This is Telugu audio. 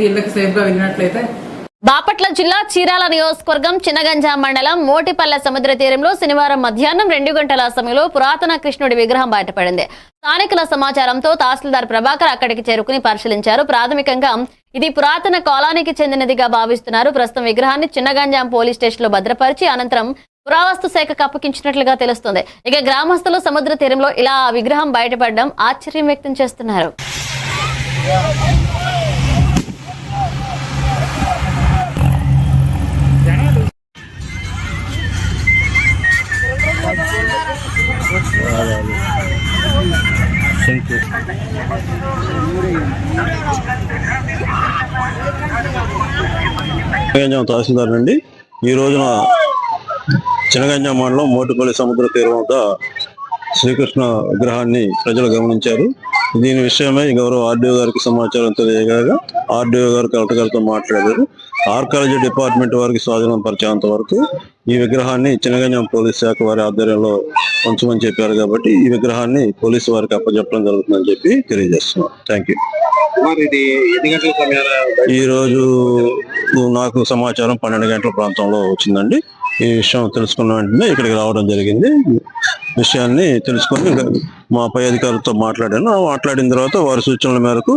ఇళ్ళకి సేఫ్ గా వెళ్ళినట్లయితే. బాపట్ల జిల్లా చీరాల నియోజకవర్గం చిన్నగంజాం మండలం మోటిపల్లె సముద్ర తీరంలో శనివారం మధ్యాహ్నం 2 గంటల సమయంలో పురాతన కృష్ణుడి విగ్రహం బయటపడింది. స్థానికుల సమాచారంతో తహసీల్దార్ ప్రభాకర్ అక్కడికి చేరుకుని పరిశీలించారు. ప్రాథమికంగా ఇది పురాతన కాలానికి చెందినదిగా భావిస్తున్నారు. ప్రస్తుతం విగ్రహాన్ని చిన్నగంజాం పోలీస్ స్టేషన్ లో భద్రపరిచి అనంతరం పురావస్తు శాఖకు అప్పగించినట్లుగా తెలుస్తోంది. ఇక గ్రామస్తులు సముద్ర తీరంలో ఇలా విగ్రహం బయటపడడం ఆశ్చర్యం వ్యక్తం చేస్తున్నారు. తహసీల్దార్ నుండి ఈ రోజున చిన్నగంజాం మండలం మోటిపల్లి సముద్ర తీరం వద్ద శ్రీకృష్ణ విగ్రహాన్ని ప్రజలు గమనించారు. దీని విషయమై గౌరవ ఆర్డీఓ గారికి సమాచారం తెలియగా ఆర్డీఓ గారు కలెక్టర్ గారితో మాట్లాడారు. ఆర్కాలజీ డిపార్ట్మెంట్ వారికి స్వాధీనం పరిచేంత వరకు ఈ విగ్రహాన్ని చిన్నగంజాం పోలీస్ శాఖ వారి ఆధ్వర్యంలో ఉంచమని చెప్పారు. కాబట్టి ఈ విగ్రహాన్ని పోలీసు వారికి అప్పచెప్పడం జరుగుతుందని చెప్పి తెలియజేస్తున్నాం. Thank you. ఈ రోజు నాకు సమాచారం 12 గంటల ప్రాంతంలో వచ్చిందండి. ఈ విషయం తెలుసుకున్న వెంటనే ఇక్కడికి రావడం జరిగింది. విషయాన్ని తెలుసుకొని మా పై అధికారులతో మాట్లాడాను. మాట్లాడిన తర్వాత వారి సూచనల మేరకు